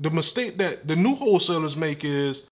The mistake that the new wholesalers make is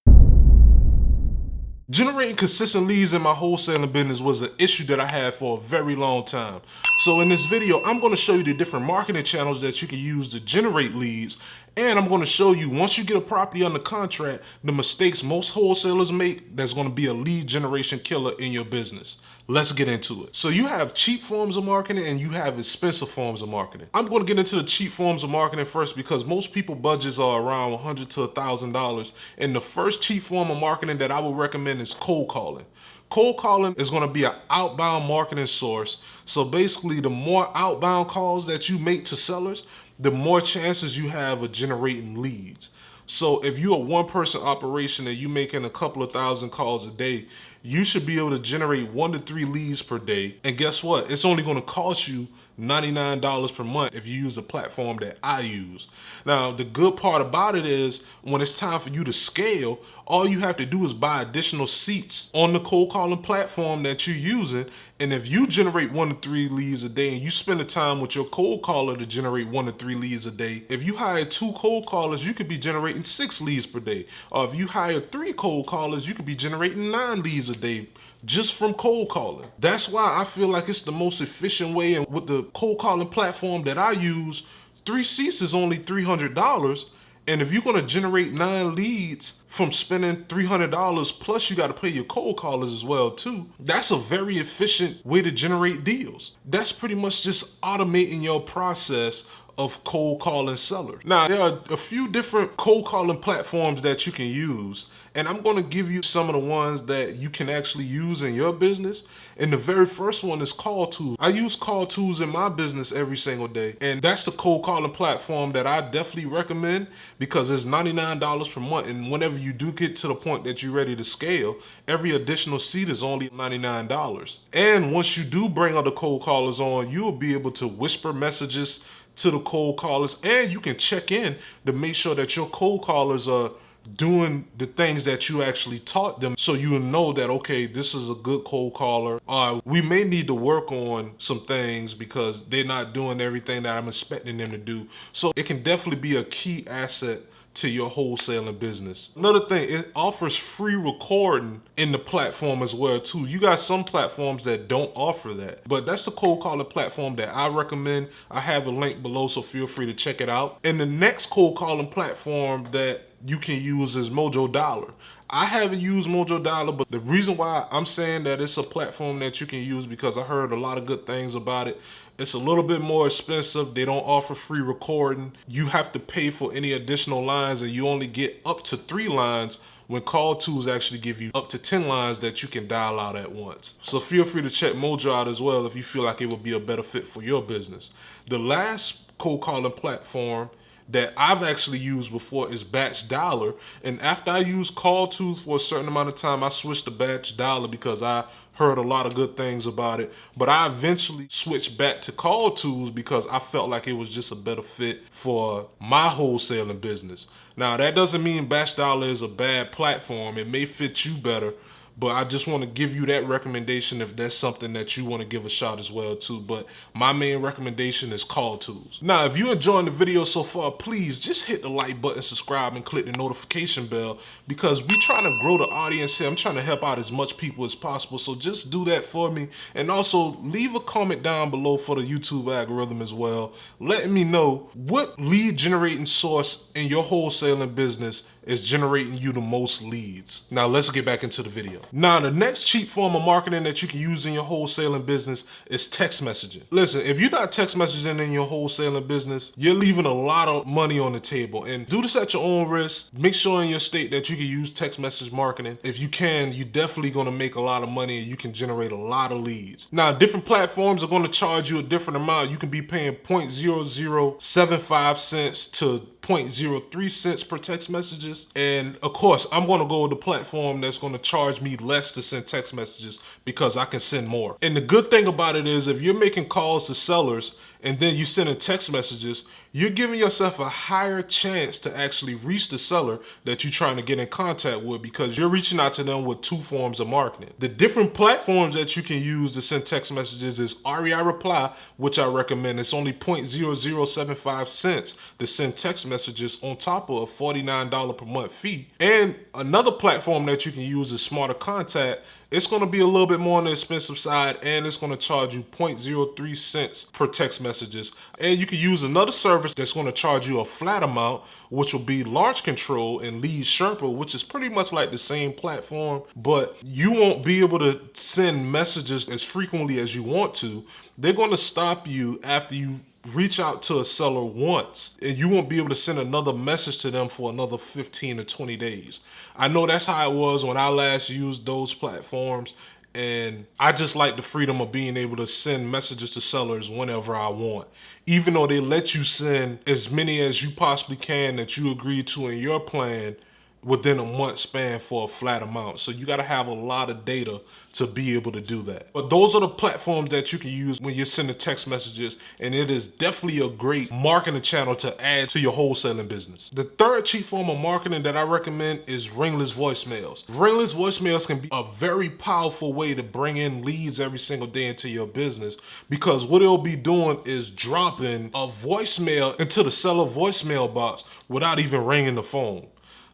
generating consistent leads in my wholesaling business was an issue that I had for a very long time. So in this video, I'm going to show you the different marketing channels that you can use to generate leads. And I'm going to show you, once you get a property under contract, the mistakes most wholesalers make that's going to be a lead generation killer in your business. Let's get into it. So you have cheap forms of marketing and you have expensive forms of marketing. I'm going to get into the cheap forms of marketing first because most people budgets are around $100 to $1,000. And the first cheap form of marketing that I would recommend is cold calling. Cold calling is going to be an outbound marketing source. So basically, the more outbound calls that you make to sellers, the more chances you have of generating leads. So if you're a one-person operation and you're making a couple of thousand calls a day, you should be able to generate 1 to 3 leads per day. And guess what? It's only going to cost you $99 per month if you use the platform that I use. Now, the good part about it is when it's time for you to scale, all you have to do is buy additional seats on the cold calling platform that you're using. And if you generate 1 to 3 leads a day and you spend the time with your cold caller to generate 1 to 3 leads a day, if you hire 2 cold callers, you could be generating 6 leads per day. Or if you hire 3 cold callers, you could be generating 9 leads a day just from cold calling. That's why I feel like it's the most efficient way. And with the cold calling platform that I use, 3 seats is only $300. And if you're going to generate 9 leads from spending $300, plus you got to pay your cold callers as well too, that's a very efficient way to generate deals. That's pretty much just automating your process of cold calling sellers. Now, there are a few different cold calling platforms that you can use, and I'm going to give you some of the ones that you can actually use in your business. And the very first one is Call Tools. I use Call Tools in my business every single day, and that's the cold calling platform that I definitely recommend because it's $99 per month. And whenever you do get to the point that you're ready to scale, every additional seat is only $99. And once you do bring other cold callers on, you'll be able to whisper messages to the cold callers, and you can check in to make sure that your cold callers are doing the things that you actually taught them, so you know that, okay, this is a good cold caller. We may need to work on some things because they're not doing everything that I'm expecting them to do. So it can definitely be a key asset to your wholesaling business. Another thing, it offers free recording in the platform as well too. You got some platforms that don't offer that, but that's the cold calling platform that I recommend. I have a link below, so feel free to check it out. And the next cold calling platform that you can use is Mojo. I haven't used Mojo, but the reason why I'm saying that it's a platform that you can use because I heard a lot of good things about it. It's a little bit more expensive. They don't offer free recording. You have to pay for any additional lines, and you only get up to 3 lines when Call Tools actually give you up to 10 lines that you can dial out at once. So feel free to check Mojo out as well if you feel like it would be a better fit for your business. The last cold calling platform that I've actually used before is Batch Dialer. And after I used Call Tools for a certain amount of time, I switched to Batch Dialer because I heard a lot of good things about it. But I eventually switched back to Call Tools because I felt like it was just a better fit for my wholesaling business. Now, that doesn't mean Batch Dialer is a bad platform. It may fit you better, but I just want to give you that recommendation if that's something that you want to give a shot as well too. But my main recommendation is Call Tools. Now, if you're enjoying the video so far, please just hit the like button, subscribe, and click the notification bell because we're trying to grow the audience here. I'm trying to help out as much people as possible. So just do that for me. And also leave a comment down below for the YouTube algorithm as well, letting me know what lead generating source in your wholesaling business is generating you the most leads. Now let's get back into the video. Now, the next cheap form of marketing that you can use in your wholesaling business is text messaging. Listen, if you're not text messaging in your wholesaling business, you're leaving a lot of money on the table. And do this at your own risk. Make sure in your state that you can use text message marketing. If you can, you're definitely gonna make a lot of money and you can generate a lot of leads. Now, different platforms are gonna charge you a different amount. You can be paying 0.0075 cents to 0.03 cents per text messages. And of course, I'm going to go with the platform that's going to charge me less to send text messages because I can send more. And the good thing about it is if you're making calls to sellers and then you send in text messages, you're giving yourself a higher chance to actually reach the seller that you're trying to get in contact with, because you're reaching out to them with two forms of marketing. The different platforms that you can use to send text messages is REI Reply, which I recommend. It's only 0.0075 cents to send text messages on top of a $49 per month fee. And another platform that you can use is Smarter Contact. It's going to be a little bit more on the expensive side, and it's going to charge you 0.03 cents per text messages. And you can use another service that's going to charge you a flat amount, which will be Launch Control and Lead Sherpa, which is pretty much like the same platform, but you won't be able to send messages as frequently as you want to. They're going to stop you after you reach out to a seller once, and you won't be able to send another message to them for another 15 to 20 days. I know that's how it was when I last used those platforms, and I just like the freedom of being able to send messages to sellers whenever I want. Even though they let you send as many as you possibly can that you agree to in your plan within a month span for a flat amount. So you got to have a lot of data to be able to do that. But those are the platforms that you can use when you're sending text messages, and it is definitely a great marketing channel to add to your wholesaling business. The third cheap form of marketing that I recommend is Ringless voicemails. Ringless voicemails can be a very powerful way to bring in leads every single day into your business, because what it'll be doing is dropping a voicemail into the seller voicemail box without even ringing the phone.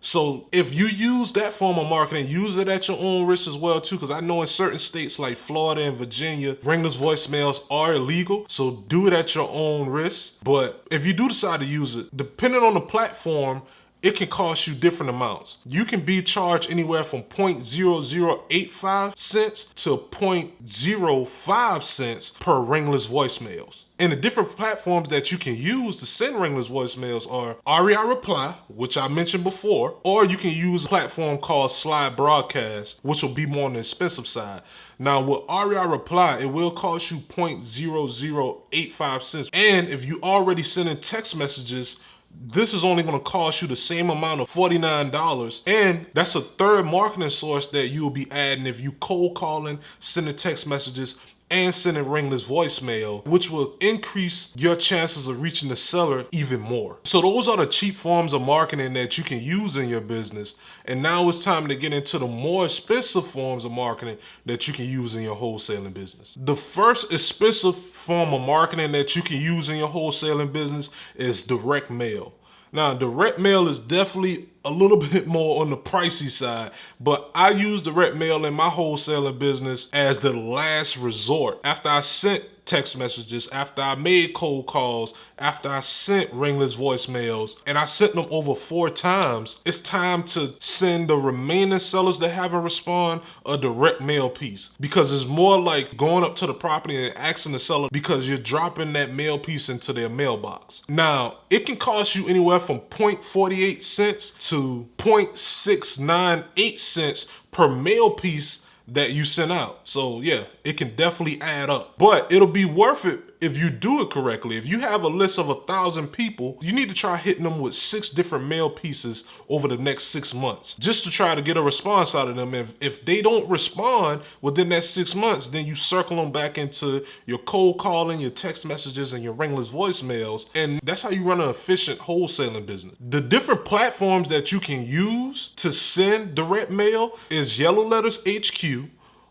So if you use that form of marketing, use it at your own risk as well too, because I know in certain states like Florida and Virginia, ringless voicemails are illegal. So do it at your own risk. But if you do decide to use it, depending on the platform, it can cost you different amounts. You can be charged anywhere from 0.0085 cents to 0.05 cents per ringless voicemails. And the different platforms that you can use to send ringless voicemails are REI Reply, which I mentioned before, or you can use a platform called Slide Broadcast, which will be more on the expensive side. Now with REI Reply, it will cost you 0.0085 cents. And if you already sending text messages, this is only going to cost you the same amount of $49, and that's a third marketing source that you will be adding if you cold calling, sending text messages, and sending ringless voicemail, which will increase your chances of reaching the seller even more. So those are the cheap forms of marketing that you can use in your business. And now it's time to get into the more expensive forms of marketing that you can use in your wholesaling business. The first expensive form of marketing that you can use in your wholesaling business is direct mail. Now, direct mail is definitely a little bit more on the pricey side, but I use direct mail in my wholesaling business as the last resort. After I sent text messages, after I made cold calls, after I sent ringless voicemails, and I sent them over 4 times, it's time to send the remaining sellers that haven't responded a direct mail piece, because it's more like going up to the property and asking the seller, because you're dropping that mail piece into their mailbox. Now, it can cost you anywhere from 0.48 cents to 0.698 cents per mail piece that you sent out. So yeah, it can definitely add up, but it'll be worth it if you do it correctly. If you have a list of 1,000 people, you need to try hitting them with 6 different mail pieces over the next 6 months, just to try to get a response out of them. If they don't respond within that 6 months, then you circle them back into your cold calling, your text messages, and your ringless voicemails. And that's how you run an efficient wholesaling business. The different platforms that you can use to send direct mail is Yellow Letters HQ,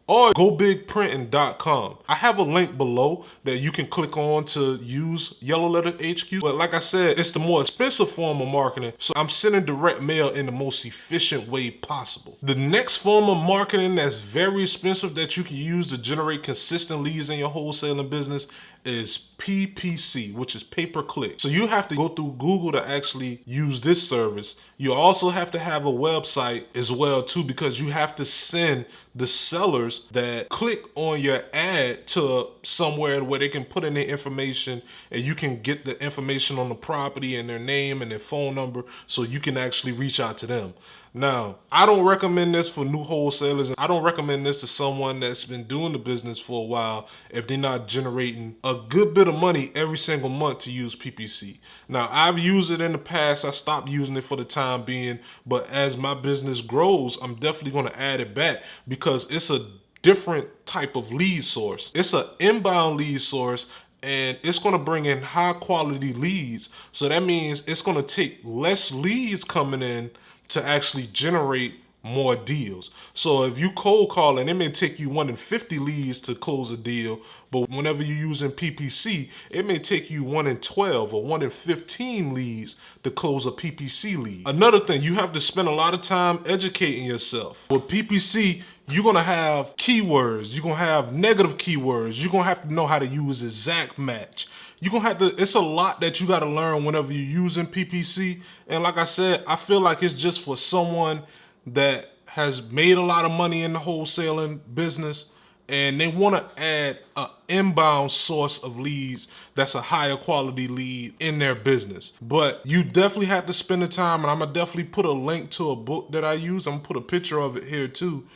or gobigprinting.com. I have a link below that you can click on to use Yellow Letter HQ. But like I said, it's the more expensive form of marketing, so I'm sending direct mail in the most efficient way possible. The next form of marketing that's very expensive that you can use to generate consistent leads in your wholesaling business is PPC, which is pay-per-click. So you have to go through Google to actually use this service. You also have to have a website as well too, because you have to send the sellers that click on your ad to somewhere where they can put in their information, and you can get the information on the property and their name and their phone number, so you can actually reach out to them. Now, I don't recommend this for new wholesalers. I don't recommend this to someone that's been doing the business for a while if they're not generating a good bit of money every single month to use PPC. Now, I've used it in the past. I stopped using it for the time being, but as my business grows, I'm definitely going to add it back, because it's a different type of lead source. It's an inbound lead source, and it's going to bring in high quality leads. So that means it's going to take less leads coming in to actually generate more deals. So if you cold calling, it may take you 1 in 50 leads to close a deal, but whenever you're using PPC, it may take you 1 in 12 or 1 in 15 leads to close a PPC lead. Another thing, you have to spend a lot of time educating yourself. With PPC, you're gonna have keywords, you're gonna have negative keywords, you're gonna have to know how to use exact match. You're gonna have to, it's a lot that you gotta learn whenever you're using PPC. And like I said, I feel like it's just for someone that has made a lot of money in the wholesaling business and they want to add an inbound source of leads that's a higher quality lead in their business. But you definitely have to spend the time, and I'm gonna definitely put a link to a book that I use. I'm gonna put a picture of it here too,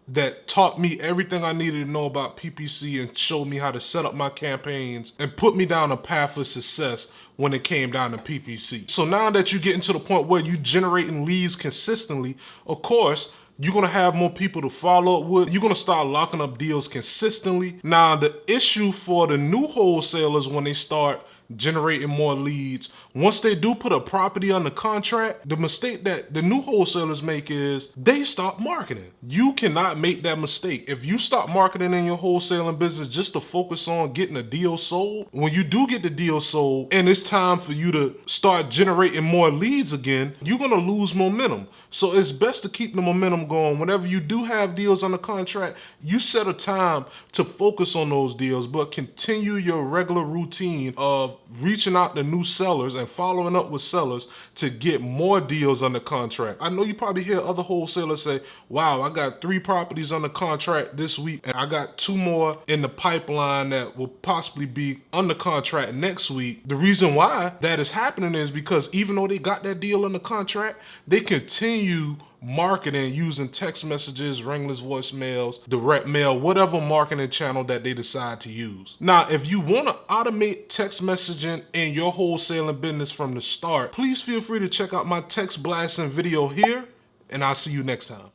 that taught me everything I needed to know about PPC and showed me how to set up my campaigns and put me down a path of success when it came down to PPC. So now that you're getting to the point where you're generating leads consistently, of course, you're gonna have more people to follow up with. You're gonna start locking up deals consistently. Now, the issue for the new wholesalers when they start generating more leads, once they do put a property under contract, the mistake that the new wholesalers make is they stop marketing. You cannot make that mistake. If you stop marketing in your wholesaling business just to focus on getting a deal sold, when you do get the deal sold and it's time for you to start generating more leads again, you're gonna lose momentum. So it's best to keep the momentum going. Whenever you do have deals under contract, you set a time to focus on those deals, but continue your regular routine of reaching out to new sellers and following up with sellers to get more deals under contract. I know you probably hear other wholesalers say, wow, I got 3 properties under contract this week and I got 2 more in the pipeline that will possibly be under contract next week. The reason why that is happening is because even though they got that deal under contract, they continue marketing using text messages, Ringless voicemails, direct mail, whatever marketing channel that they decide to use. Now, if you want to automate text messaging in your wholesaling business from the start, please feel free to check out my text blasting video here, and I'll see you next time.